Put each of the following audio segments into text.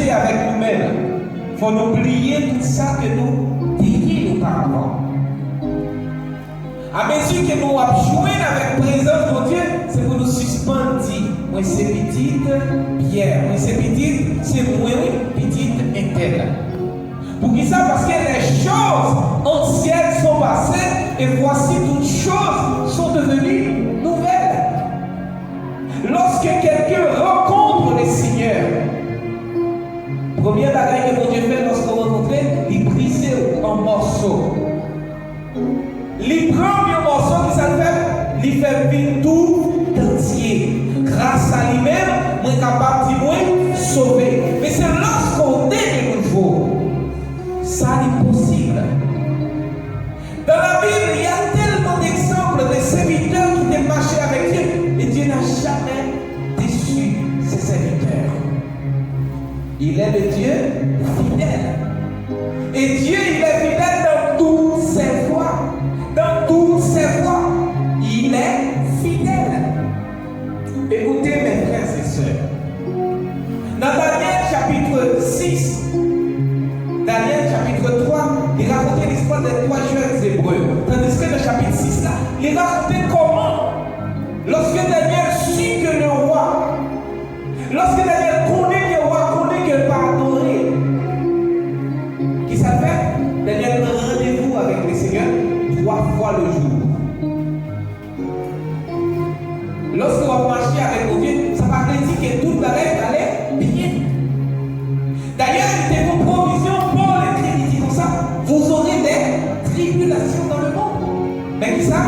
rester avec nous-mêmes. Il faut oublier tout ça que nous disions auparavant. À mesure que nous jouons avec la présence de Dieu, c'est pour nous suspendre. Moi, c'est petite pierre. Moi, c'est petite, c'est moi, petite interne. Pour qui ça? Parce que les choses anciennes sont passées et voici toutes choses sont devenues nouvelles. Lorsque quelqu'un rencontre le Seigneur, première bagaille que mon Dieu fait lorsqu'on rencontre, il brise en morceaux. Il prend un morceau qui s'appelle, il fait vivre tout entier. Grâce à lui-même, on est capable de sauver. Mais c'est lorsqu'on est de nouveau, ça est possible. Dans la Bible, il y a tellement d'exemples de serviteurs qui ont marché avec Dieu, et Dieu n'a jamais déçu ses serviteurs. Il est le Dieu fidèle. Et Dieu, il est fidèle dans toutes ses voies. Dans toutes ses voies, il est fidèle. Écoutez mes frères et sœurs. Dans Daniel chapitre 6, Daniel chapitre 3, il racontait l'histoire des 3 jeunes hébreux. Tandis que dans le chapitre 6, là, il racontait comment, lorsque Daniel sut que le roi, lorsque Daniel connaît le roi, connaît que pardonner, qui s'appelle, Daniel a un rendez-vous avec le Seigneur 3 fois le jour. Lorsque vous marchez avec vos Dieu, ça va dire que toute la règle allait bien. D'ailleurs, il était vos provisions pour les tribus. Il dit comme ça, vous aurez des tribulations dans le monde. Mais qui ça?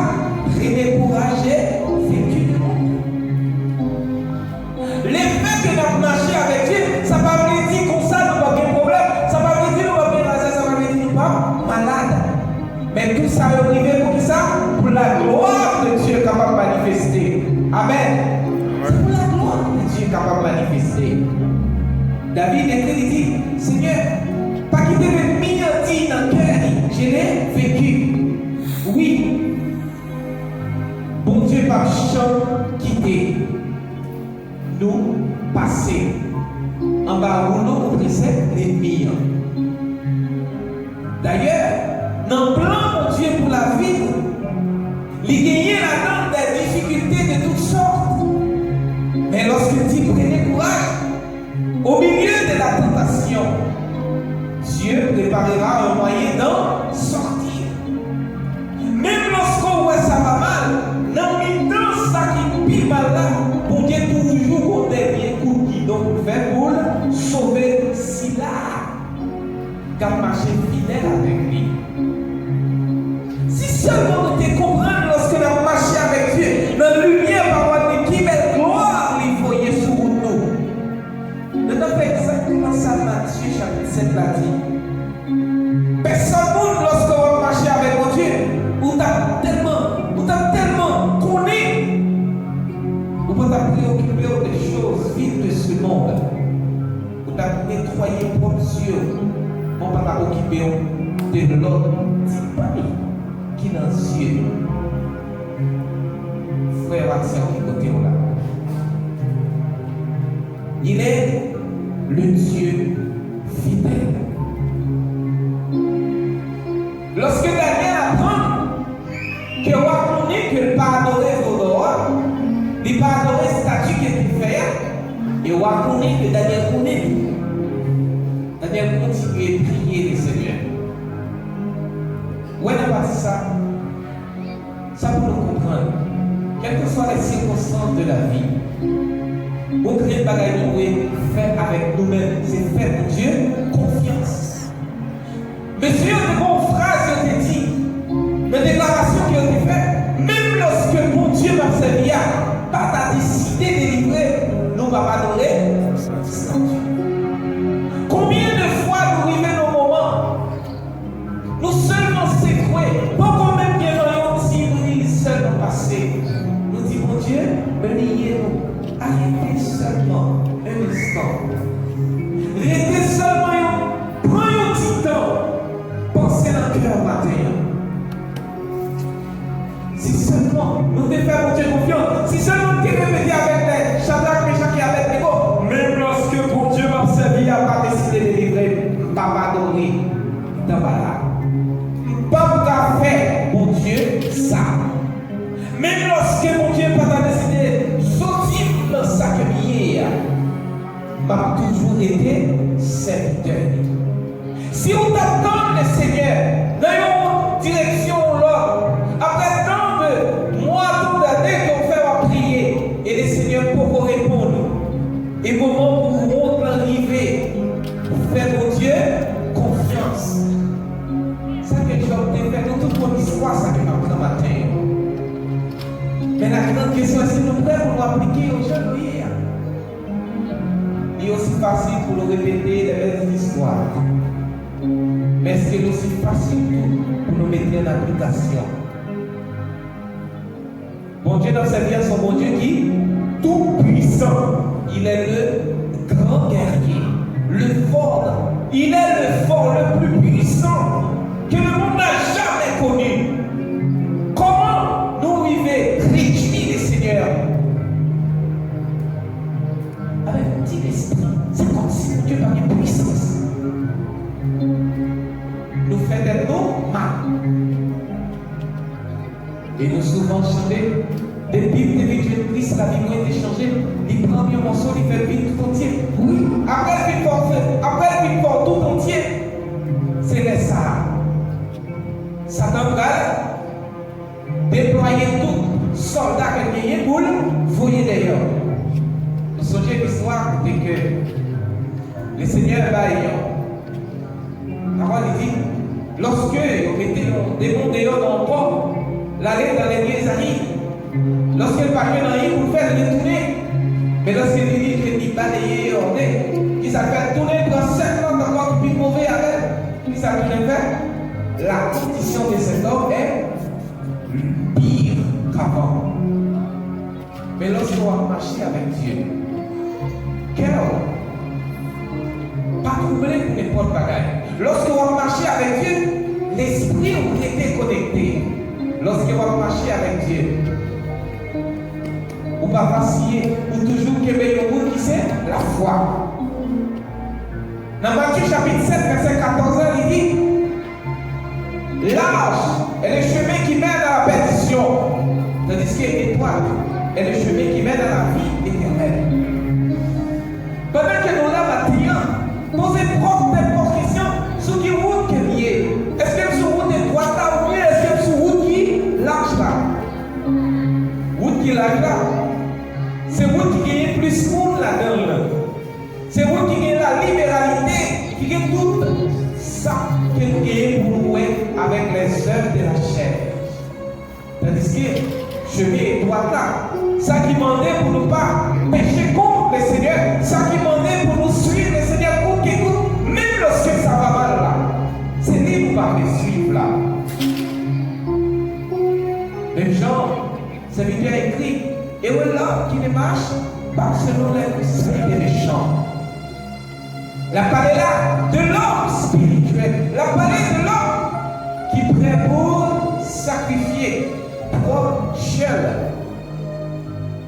Prenez courage et vaincu le monde. L'effet que nous marché avec Dieu, ça va vous dire comme ça, nous n'avons pas de problème. Ça va vous dire nous n'avons pas de raison, ça va vous dire nous pas malades. Mais tout ça est arrivé pour qui ça? Pour la gloire de Dieu capable de manifester. Amen. C'est pour la gloire de Dieu capable de manifester. David écrit, il dit, Seigneur, pas qu'il devait mis dans le cœur, je l'ai vécu. Oui. Bon Dieu par champ quitté. Nous passer. En bas où nous pressait les murs. D'ailleurs, dans le plan de Dieu pour la vie, il gagnait là-dedans des difficultés de toutes sortes. Mais lorsque tu prenais courage, au milieu de la tentation, Dieu préparera un moyen d'en sortir. Même lorsqu'on voit ça va mal, dans le ça qui pile mal là, pour Dieu toujours au dernier coup qui donc fait pour sauver si là, car marcher fidèle avec lui. Si seulement nous te comprenons lorsque nous avons marché avec Dieu, dans la lumière par de qui belle gloire il voyait sur nous. Nous avons fait exactement ça, Matthieu chapitre 7 l'a dit. Personne ne lorsque vous marchez avec mon Dieu, vous t'avez tellement connu, vous ne pouvez pas préoccuper des choses vives de ce monde. Vous t'avez nettoyé vos yeux, vous ne pouvez pas occuper de l'autre qui dans les yeux. Frère Axel qui côté là. Il est le Dieu fidèle. Lorsque Daniel apprend que vous apprenez que le pardonner vos droits, le pardonner statut que tu fais, et vous apprenez que Daniel connaît. Daniel continue à prier le Seigneur. Où est-ce que ça pour nous comprendre, quelles que soient les circonstances de la vie, aucune bagaille nous pouvons faire avec nous-mêmes, c'est faire pour Dieu confiance. Monsieur, de bonnes phrases ont été dites, les déclarations qui ont été faites, même lorsque mon Dieu m'a servi, pas ta décidé de livrer, nous ne va pas adorer. Combien de fois nous vivons nos moments, nous seulement secoués, pas quand même bien dans une seulement passé. Nous disons, mon Dieu, bénis-nous. Arrêtez seulement un instant. Arrêtez seulement, prends un petit temps. Pensez dans le cœur matin. Si seulement nous devons faire mon Dieu confiance, si seulement nous devons répéter avec les Shadrach, Meshach et Abednego, même lorsque mon Dieu m'a servi à pas dans là. Pas qu'à faire, mon Dieu, ça. Même lorsque mon Dieu pas décidé de sortir dans sa carrière, m'a toujours été serviteur. Si on t'attend le Seigneur dans une direction ou l'autre, après tant de mois, tant d'années qu'on fait à prier, et le Seigneur peut vous répondre. Et au moment où vous arrivez, faire mon Dieu confiance. Ça que Job a fait dans toute mon histoire, ça que nous avons matin. Mais la grande question est si nous prêts pour nous appliquer aujourd'hui. Il est aussi facile pour nous répéter les mêmes histoires. Mais c'est aussi facile pour nous mettre en application. Bon Dieu dans sa vie, son bon Dieu qui est tout puissant. Il est le grand guerrier, le fort. Il est le fort, le plus puissant que le monde n'a jamais connu. Comment nous vivons réjouis les Seigneurs avec un petit esprit. C'est comme si Dieu avait une puissance. Nous fait des noms mal. Et nous souvent chanter depuis que Christ la vie a été changée. Il prend un morceau, il fait vite tout entier. Oui, après le vite fort tout entier, c'est les ça. Satan va déployer tout soldat qui est pour le voyer d'ailleurs. Nous songez l'histoire de que le Seigneur va ayant. Parole dit, lorsque on mettait des démons dehors dans le corps, l'aller dans les lieux arrive. Lorsqu'elle parvient dans l'île pour faire le détourner, mais lorsqu'elle dit qu'il dit balayer, qu'il s'appelle tourner dans 5 ans encore plus mauvais avec, qu'il s'appelle faire, la condition de cet homme est pire qu'avant. Mais lorsqu'on va marcher avec Dieu, quel homme? Pas troublé pour n'importe bagaille. Lorsqu'on va marcher avec Dieu, l'esprit est connecté. Lorsqu'on va marcher avec Dieu, ou pas vaciller, ou toujours qu'il y ait un mot qui c'est la foi. Dans Matthieu chapitre 7, verset 14, il dit large est le chemin qui mène à la perdition, tandis que étroit est le chemin qui mène à la vie éternelle. Pendant que nous là maintenant, posez propre question sur qui route qui est liée. Est-ce que sur route étroite là ou bien est-ce que sur route qui large là? Route qui large là. C'est vous qui gagnez plus monde là-dedans. C'est vous qui gagnez la libéralité, qui gagnez tout ça que nous gagnons pour nous avec les œuvres de la chair. Tandis que chemin étroit là, ça qui demandait pour nous pas pécher contre le Seigneur, ça qui demandait pour nous suivre le Seigneur pour qu'il écoute, même lorsque ça va mal là. C'est lui qui va me suivre là. Même Jean, c'est lui qui a écrit. Et où est l'homme qui ne marche pas selon l'esprit des méchants. La parole là de l'homme spirituel. La parole de l'homme qui est prêt pour sacrifier propre chair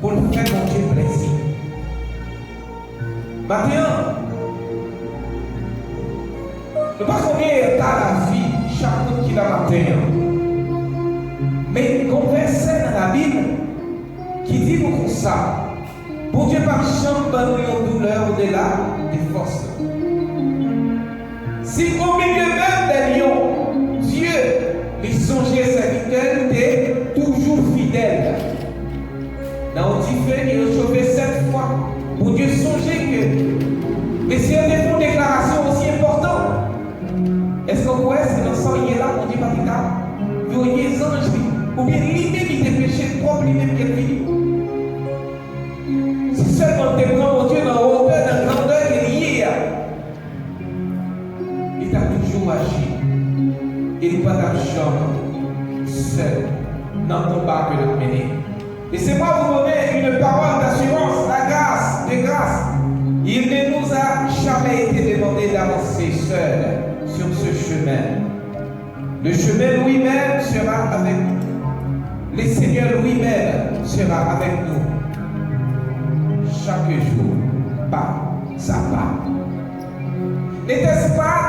pour le faire mon Dieu plaisir. Maintenant, ne pas combien est dans la vie chaque jour qui va matin. Mais converser dans la Bible qui dit beaucoup ça. Pour Dieu par chambre une douleur au-delà des forces. Si au milieu même des lions, Dieu, les songeait serviteurs, était toujours fidèle. Dans le fait, il a chauffé 7 fois. Pour Dieu songer que les seigneurs font une déclaration aussi importante. Est-ce qu'on voit que dans ce il est là pour Dieu par là? Vous voyez les anges, ou bien lui-même il était péché propre, lui-même qui est fini. Si seulement tu prends mon Dieu dans la hauteur, dans la grandeur, il est lié. Il t'a toujours agi. Il n'est pas dans le champ, seul, dans le combat que l'on mène. Et c'est moi vous donner une parole d'assurance, la grâce, de grâce. Il ne nous a jamais été demandé d'avancer seul sur ce chemin. Le chemin lui-même sera avec nous. Le Seigneur lui-même sera avec nous. Chaque jour, pas à pas. N'était-ce pas,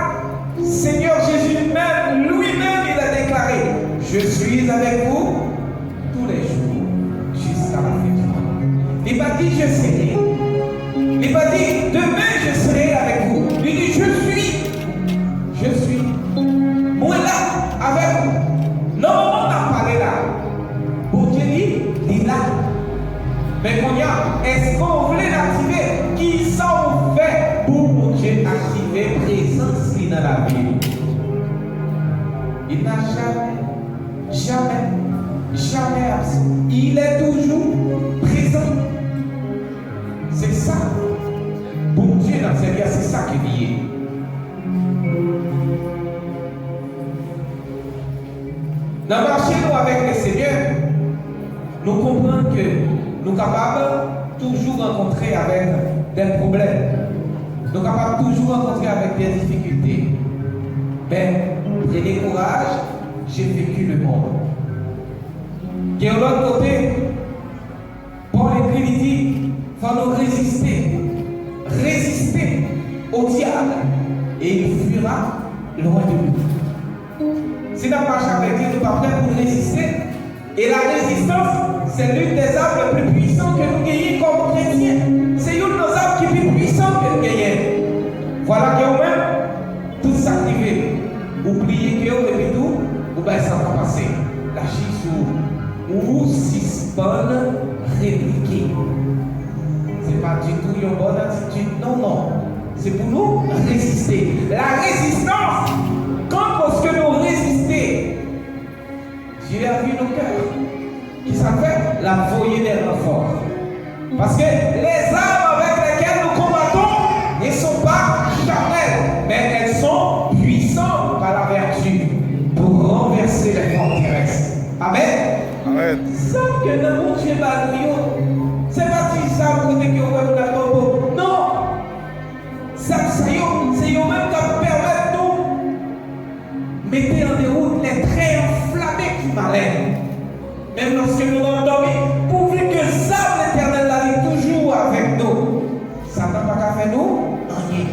Seigneur Jésus, Je suis avec vous tous les jours jusqu'à la fin du monde. Il n'a pas dit je serai. Il n'a pas dit demain je serai avec vous. Il dit je suis. Je suis. Moi là avec vous. Non, on n'a pas là. Pour Dieu dit, il est là. Mais qu'on y a, est-ce qu'on voulait l'activer? Qui s'en fait pour Dieu activer présence dans la vie? Il n'a jamais absent. Il est toujours présent. C'est ça. Pour Dieu dans cette vie, c'est ça qui est lié. Dans le marché nous avec le Seigneur, nous comprenons que nous sommes capables toujours rencontrer avec des problèmes. Nous sommes capables toujours rencontrer avec des difficultés. Mais prenez courage, j'ai vécu le monde. Et de l'autre côté, Paul écrit, il dit, il faut nous résister au diable et il fuira loin de nous. Si nous marchons avec Dieu, nous ne sommes pas prêts pour résister. Et la résistance, c'est l'une des armes les plus puissantes que nous gagnons comme chrétiens. C'est une de nos armes qui est plus puissante que nous gagnons. Voilà que vous-même, tout s'activer. Oubliez que vous avez tout, ou bien ça va passer. La chisou, ou suspendre, répliquer. Ce n'est pas du tout une bonne attitude. Non, non. C'est pour nous résister. La résistance, quand est-ce que nous résister, Dieu a vu nos cœurs. Qui s'appelle la voyer des renforts. Parce que les armes avec lesquelles nous combattons ne sont pas charnelles, mais elles sont puissantes par la vertu pour renverser les forteresses. Amen. Amen. Sauf que dans mon Dieu, c'est pas si ça pour que vous avez la tombe. Non. Ça, c'est eux-mêmes qui permettent nous mettre en déroute les traits enflammés qui m'allènent. Même lorsque nous endormons, pourvu que ça, l'Éternel, la vie toujours avec nous. Ça n'a pas qu'à faire nous rien.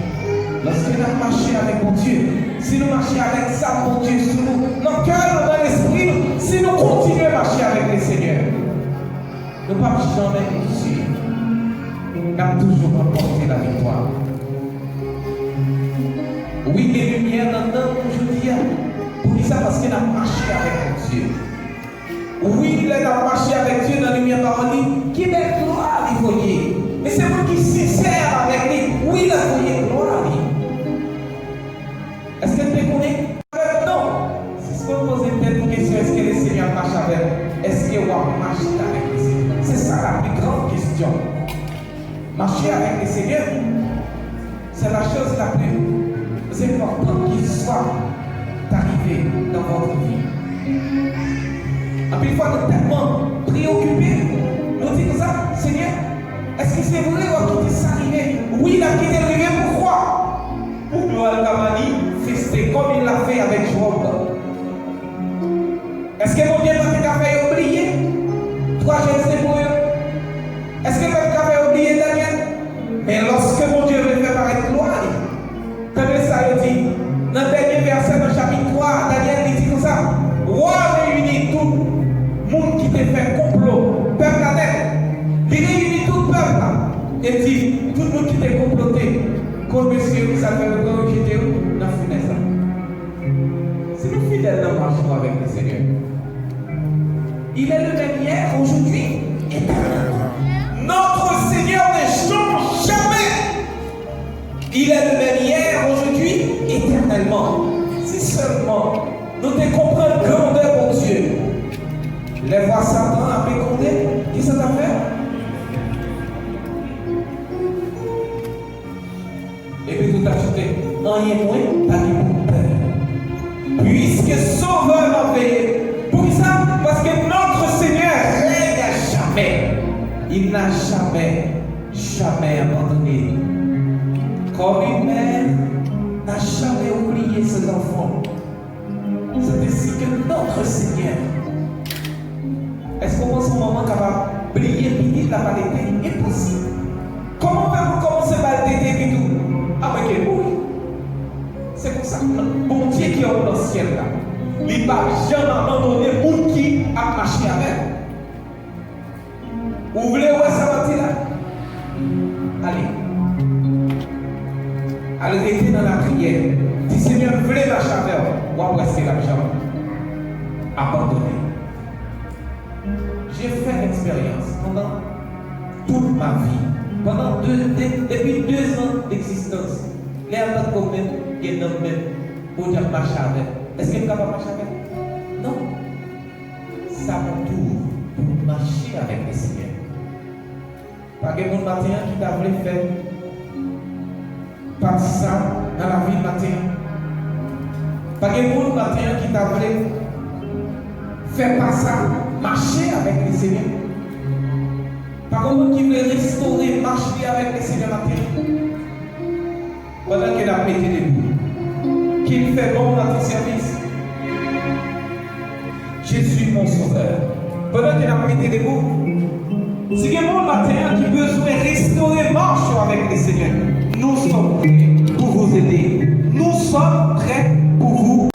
Lorsque nous marchons avec mon Dieu, si nous marchons avec ça, mon Dieu, sur nous, nos cœurs, dans l'esprit, si nous continuons à marcher avec le Seigneur, nous ne pouvons jamais réussir. Nous avons toujours remporté la victoire. Oui, les lumières dans le temps aujourd'hui, pour qui ça? Parce qu'il a marché avec mon Dieu. Oui, il a marché avec Dieu dans la lumière parole, qui est gloire, il voyait. Mais c'est moi qui sincère avec lui. Oui, il a voyé gloire. Est-ce que tu connais? Non. C'est ce qu'on pose une question. Est-ce que le Seigneur marche avec? Est-ce qu'il va marcher avec le Seigneur? C'est ça la plus grande question. Marcher avec le Seigneur, c'est la chose la plus importante qui soit arrivée dans votre vie. Et puis, il faut être tellement préoccupé. Nous disons ça, Seigneur, est-ce que c'est vrai ou qu'il s'est arrivé? Oui, il a quitté le rivière, pourquoi? Pour que Al-Kamani fester comme il l'a fait avec Job. Est-ce que mon Dieu va te faire oublier 3 jeunes pour eux? Est-ce que votre va faire oublier Daniel? Mais lorsque mon Dieu veut faire paraître gloire, comme ça il dit, dans le dernier verset, dans le chapitre 3, Daniel dit comme ça, roi réunit tout monde qui te fait complot, peuple la tête, il réunit tout le peuple et dit, tout le monde qui t'a comploté, comme monsieur qui s'appelle le grand qui était dans la fournaise. C'est nous fidèles dans le marchement avec le Seigneur. Il est le même hier, aujourd'hui, éternellement. Notre Seigneur ne change jamais. Il est le même hier, aujourd'hui, éternellement. Si seulement nous te comprenons grandeur, mon Dieu. Les voix Satan a pécondé. Qui ça t'a fait? Et puis tout ajouté, rien moins, pas de peur. Puisque Sauveur m'a veillé. Pour ça, parce que notre Seigneur règne à jamais. Il n'a jamais abandonné. Comme une mère n'a jamais oublié ses enfants. C'est ainsi que notre Seigneur. Est-ce qu'on pense au moment qu'on va briller, briller la qualité? Impossible. Comment on peut commencer par le tété et tout? Avec les bouilles. C'est comme ça. Bon Dieu qui est dans le ciel là. Il ne va jamais abandonner le monde qui a marché avec. Vous voulez où ça va là? Allez. Allez, restez dans la prière. Si Seigneur voulait marcher avec vous, vous rester là, jamais. Abandonner. J'ai fait l'expérience pendant toute ma vie. Depuis 2 ans d'existence. Les gens comme même, ils n'ont même pour dire marcher avec. Est-ce que vous pouvez marcher avec? Non. Ça mon tour pour marcher avec le Seigneur. Pas que mon matin qui t'a voulu faire pas ça dans la vie matin. Pas que mon matin qui t'a voulu faire pas ça, marcher avec le Seigneur. Pas comme qui veut restaurer, marcher avec le Seigneur matin. Pendant qu'il a pété debout, qu'il fait bon notre service. Je suis mon sauveur. Pendant qu'il a pété debout, si quelqu'un matin qui a besoin de restaurer, marche avec le Seigneur. Nous sommes prêts pour vous aider. Nous sommes prêts pour vous.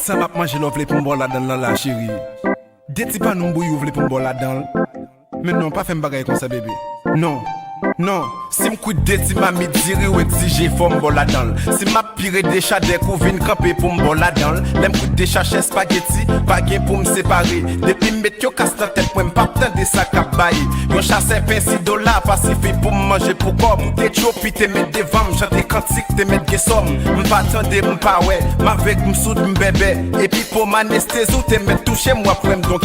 ça m'a mangé l'offre pour me boire là-dedans là, chérie. Des petits pas nous bouillou pour me boire là-dedans. Mais non, pas faire un bagage comme ça, bébé. Non. Non, si m'coute de ti m'a mis dire ou exige faut m'bon la dans. Si m'a pire des chats des couvines camper pour m'bon la dans. L'aime coûte des chachets spaghetti, pas gain pour me séparer. Depuis m'mettre yo casse dans tête, moi m'pas tant de sac à bailler. Yo chasse $26 pacifié pour manger pour corps. T'es chaud puis t'es mettre devant, j'entends cantique t'es mettre des sommes. M'pas attendre m'pas ouais, m'avec m'soude m'bébé. Et puis pour m'anesthésie t'es mettre toucher moi pour m'donc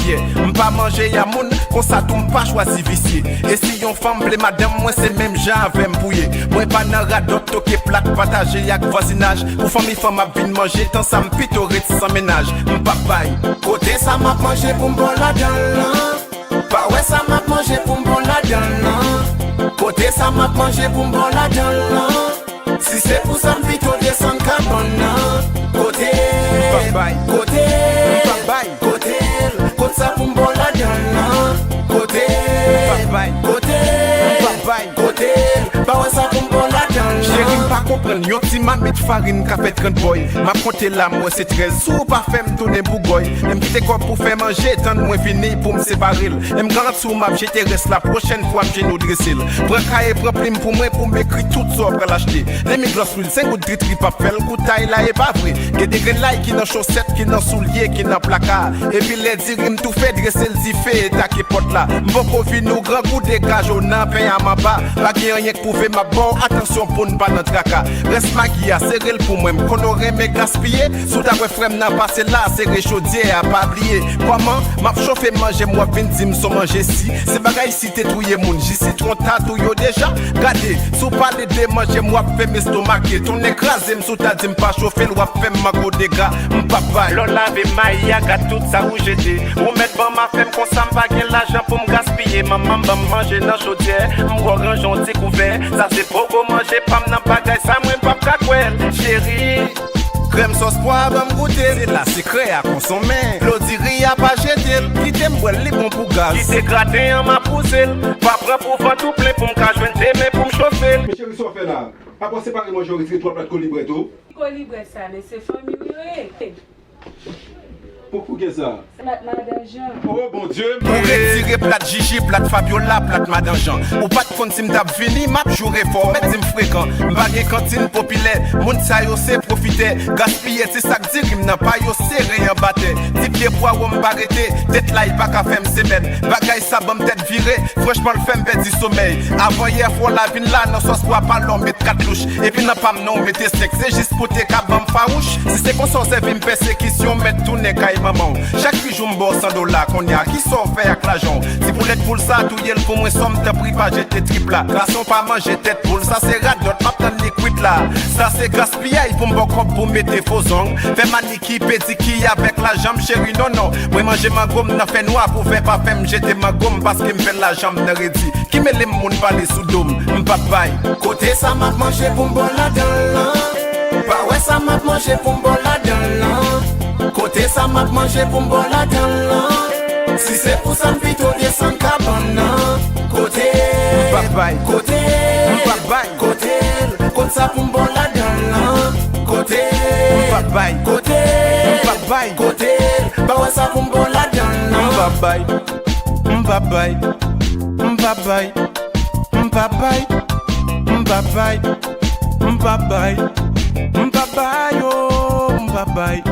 m'pas manger ya moun, comme ça tout m'pas choisi vicier. Et si yon femme blé madame moi c'est même gens avec m'pouiller. Moi pas nan radot toqué plate partager yak voisinage. Pour famille femme m'a vinn manger tant ça m'pitorer sans ménage. M'papaye côté ça m'a mangé pour m'bon la dans. Pas ouais ça m'a mangé pour m'bon la dans. Côté ça m'a mangé pour m'bon la dans. Si c'est pour ça m'vito descend carbone. Côté m'papaye côté m'papaye côté côté ça pour m'bon la dans. Côté m'papaye côté côté, bah ouais ça comme bon la dans. Chérie m'pas comprendre, yon ti m'a met farine ka fait 30 boy. M'a compté la moi c'est 13 sous pas fait m'tourner bougoy. M'm quitter quoi pour faire manger, tant moins fini pour me séparer. M'm grand sous m'a j'étais reste la prochaine fois m'j'ai nous dresser. Prends cahier prends prime pour moi pour m'écrire tout ça après l'acheter. Les miglos huile 5 gouttes de pas faire le coup taille là et pas vrai. Get des grains qui dans chaussettes, qui dans souliers, qui dans placard. Et puis les dire me tout fait dresser le zifé et taquer porte là. M'boko fin nous grand coup dégage au nan pain à ma bas. Pas qu'il y a rien pour faire ma bon attention pour ne pas notre caca. Reste ma guia, serré pour moi, qu'on aurait me gaspillé. Sous ta frère n'a passé là, c'est réchaudier à pas oublier. Comment m'a chauffé manger moi vin dim so manger si. C'est bagay si t'es touye moun, j'y citron tatou yo déjà. Gardez, sous parler de manger moi fait mes stomaquer. Ton écrasé m'sous ta dim pas chauffer, l'ouap fait ma go dégâts. M'papa, l'on lave maïa, gâte tout ça où j'étais. Ou mettre ban ma femme qu'on s'en pas l'argent pour me gaspiller. Maman va manger dans chaudière, m'orange gentil couvert. Ça c'est pour manger, pas m'nan bagay, ça moi pas caquel. Chérie, crème sauce poivre va m'goûter. C'est là secret à consommer. L'odiri a pas jeté. Qui t'aime boire les bons pour gaz. Qui t'est gratté en ma poussée. Pas prêt pour faire tout plein pour m'cacher mais pour m'chauffer. Mais chérie, ça fait là. Après séparer moi j'aurais tiré 3 plats de colibretto. Colibret ça, mais c'est familier. Pourquoi ça? Madame Jean. Oh bon Dieu, pour retirer plat Gigi, plat Fabiola, plat Madame Jean. Ou pas de compte si m'tap fini, m'a joué fort, mais dim fréquent. M'bagé cantine populaire, moun sa yo se profiter. Gaspiller, c'est ça que dit, m'nan pas yo serré en batté. 10 pieds poids ou m'barrêter, tête là, il pas qu'à faire m'semaine. Bagay ça bam tête virée, franchement le fait m'perd du sommeil. Avant hier, fois la vine là, non soit soit pas l'homme, mettre 4 louches. Et puis n'a pas m'non, mettez 5, c'est juste pour te kabam farouche. Si c'est qu'on s'en servi m'persécution, mettre tout n'est qu'à maman. Chaque jour m'bosse $100 qu'on y a qui sont fait avec l'argent. Si vous l'êtes pour ça, tout y est pour moi somme t'as pris pas jeter triple là. Garçon pas manger tête poule, ça c'est rat d'autres m'a dans liquide là. Ça c'est gaspillage pour m'bon pour mettre faux ongles. Fait maniki pédiki avec la jambe chérie non non. Moi manger ma gomme n'a fait noir pour faire pas faire m'jeter ma gomme parce qu'il me fait la jambe n'a redit. Qui me les moun parler sous dôme, m'papaye. Côté ça m'a mangé pour m'bon la dans. Bah ouais ça m'a mangé pour m'bon la dans. Côté ça m'a mangé pour m'bon la dans. Si c'est pour ça m'vito descend carbone. Côté m'papaye côté m'papaye côté côté ça pour m'bon la dans. Côté m'papaye côté m'papaye côté bah ouais ça pour m'bon la dans. M'papaye m'papaye m'papaye m'papaye m'papaye m'papaye m'papaye oh m'papaye